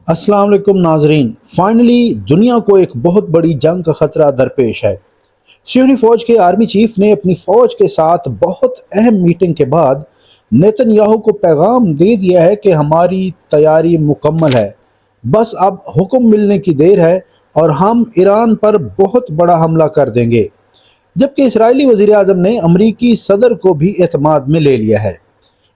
अस्सलाम वालेकुम नाजरीन। फाइनली दुनिया को एक बहुत बड़ी जंग का खतरा दरपेश है। सियोनी फौज के आर्मी चीफ ने अपनी फौज के साथ बहुत अहम मीटिंग के बाद नेतन्याहू को पैगाम दे दिया है कि हमारी तैयारी मुकम्मल है, बस अब हुक्म मिलने की देर है और हम ईरान पर बहुत बड़ा हमला कर देंगे। जबकि इसराइली वज़ीर आज़म ने अमरीकी सदर को भी एतमाद में ले लिया है।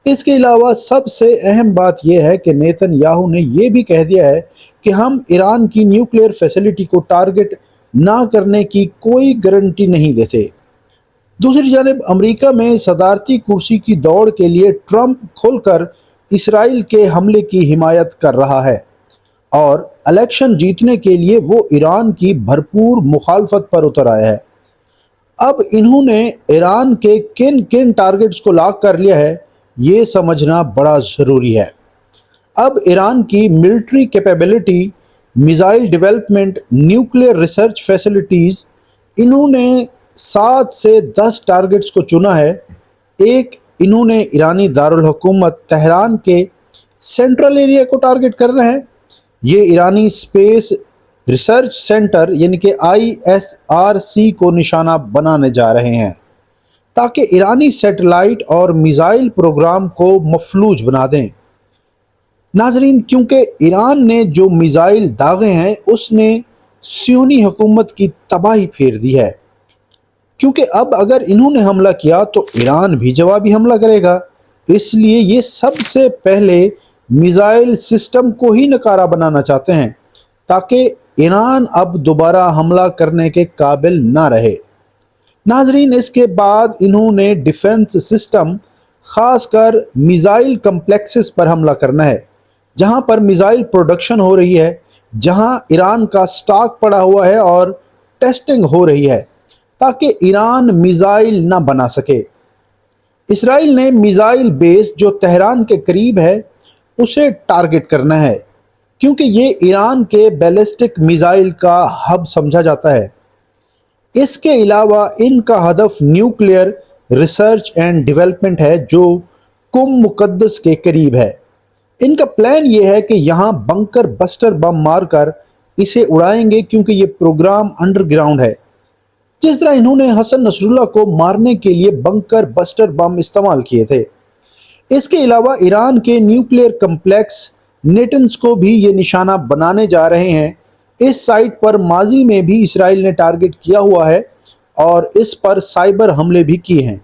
इसके अलावा सबसे अहम बात यह है कि नेतन्याहू ने यह भी कह दिया है कि हम ईरान की न्यूक्लियर फैसिलिटी को टारगेट ना करने की कोई गारंटी नहीं देते। दूसरी जानब अमेरिका में सदारती कुर्सी की दौड़ के लिए ट्रंप खुलकर इसराइल के हमले की हिमायत कर रहा है और इलेक्शन जीतने के लिए वो ईरान की भरपूर मुखालफत पर उतर आया है। अब इन्होंने ईरान के किन किन टारगेट्स को लॉक कर लिया है, ये समझना बड़ा ज़रूरी है। अब ईरान की military capability, missile development, nuclear research facilities, इन्होंने 7 से 10 टारगेट्स को चुना है। एक इन्होंने ईरानी दारुल हुकूमत तेहरान के सेंट्रल एरिया को टारगेट करना है। ये ईरानी स्पेस रिसर्च सेंटर यानी कि ISRC को निशाना बनाने जा रहे हैं ताकि ईरानी सैटेलाइट और मिसाइल प्रोग्राम को मफलूज बना दें। नाजरीन, क्योंकि ईरान ने जो मिसाइल दागे हैं उसने सियोनी हुकूमत की तबाही फेर दी है, क्योंकि अब अगर इन्होंने हमला किया तो ईरान भी जवाबी हमला करेगा। इसलिए ये सबसे पहले मिसाइल सिस्टम को ही नकारा बनाना चाहते हैं ताकि ईरान अब दोबारा हमला करने के काबिल ना रहे। नाजरीन, इसके बाद इन्होंने डिफेंस सिस्टम, ख़ासकर मिसाइल कम्प्लेक्सेस पर हमला करना है, जहां पर मिसाइल प्रोडक्शन हो रही है, जहां ईरान का स्टॉक पड़ा हुआ है और टेस्टिंग हो रही है, ताकि ईरान मिसाइल ना बना सके। इसराइल ने मिसाइल बेस जो तेहरान के करीब है उसे टारगेट करना है, क्योंकि ये ईरान के बैलिस्टिक मिसाइल का हब समझा जाता है। इसके अलावा इनका हदफ न्यूक्लियर रिसर्च एंड डेवलपमेंट है, जो कुम मुकद्दस के करीब है। इनका प्लान ये है कि यहाँ बंकर बस्टर बम मारकर इसे उड़ाएंगे, क्योंकि ये प्रोग्राम अंडरग्राउंड है। जिस तरह इन्होंने हसन नसरुल्लाह को मारने के लिए बंकर बस्टर बम इस्तेमाल किए थे। इसके अलावा ईरान के न्यूक्लियर कम्प्लेक्स नेटन्स को भी ये निशाना बनाने जा रहे हैं। इस साइट पर माजी में भी इसराइल ने टारगेट किया हुआ है और इस पर साइबर हमले भी किए हैं।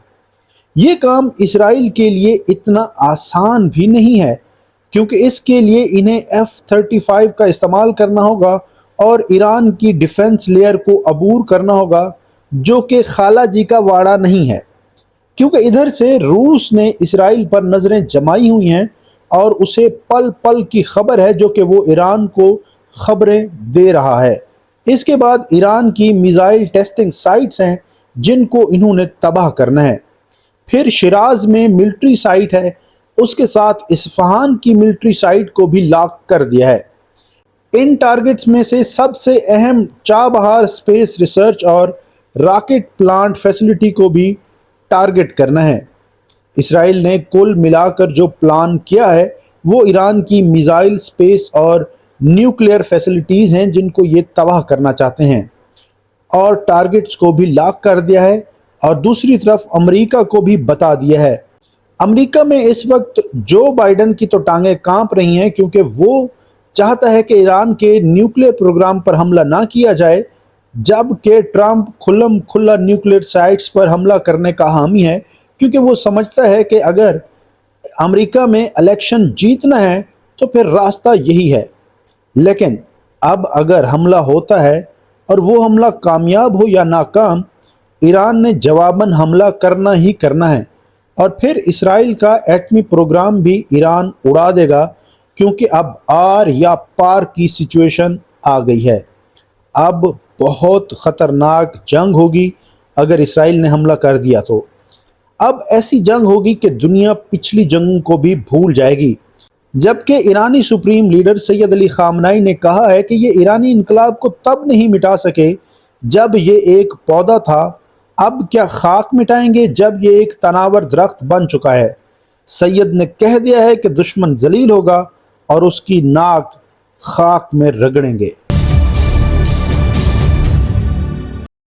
ये काम इसराइल के लिए इतना आसान भी नहीं है, क्योंकि इसके लिए इन्हें F-35 का इस्तेमाल करना होगा और ईरान की डिफेंस लेयर को अबूर करना होगा, जो कि खाला जी का वाड़ा नहीं है। क्योंकि इधर से रूस ने इसराइल पर नज़रें जमाई हुई हैं और उसे पल पल की खबर है, जो कि वो ईरान को खबरें दे रहा है। इसके बाद ईरान की मिसाइल टेस्टिंग साइट्स हैं जिनको इन्होंने तबाह करना है। फिर शिराज में मिलिट्री साइट है, उसके साथ इस्फहान की मिलिट्री साइट को भी लॉक कर दिया है। इन टारगेट्स में से सबसे अहम चाबहार स्पेस रिसर्च और रॉकेट प्लांट फैसिलिटी को भी टारगेट करना है। इसराइल ने कुल मिलाकर जो प्लान किया है वो ईरान की मिसाइल, स्पेस और न्यूक्लियर फैसिलिटीज़ हैं जिनको ये तबाह करना चाहते हैं, और टारगेट्स को भी लॉक कर दिया है। और दूसरी तरफ अमेरिका को भी बता दिया है। अमेरिका में इस वक्त जो बाइडन की तो टांगें कांप रही हैं, क्योंकि वो चाहता है कि ईरान के न्यूक्लियर प्रोग्राम पर हमला ना किया जाए, जबकि ट्रंप खुल्लम खुल्ला न्यूक्लियर साइट्स पर हमला करने का हामी है, क्योंकि वो समझता है कि अगर अमेरिका में इलेक्शन जीतना है तो फिर रास्ता यही है। लेकिन अब अगर हमला होता है और वो हमला कामयाब हो या नाकाम, ईरान ने जवाबन हमला करना ही करना है, और फिर इसराइल का एटमी प्रोग्राम भी ईरान उड़ा देगा, क्योंकि अब आर या पार की सिचुएशन आ गई है। अब बहुत ख़तरनाक जंग होगी अगर इसराइल ने हमला कर दिया तो। अब ऐसी जंग होगी कि दुनिया पिछली जंगों को भी भूल जाएगी। जबकि ईरानी supreme leader Sayyid Ali Khamenei ने कहा है कि ये ईरानी इनकलाब को तब नहीं मिटा सके जब ये एक पौधा था, अब क्या खाक मिटाएंगे जब ये एक तनावर दरख्त बन चुका है। सैयद ने कह दिया है कि दुश्मन जलील होगा और उसकी नाक خاک میں رگڑیں گے۔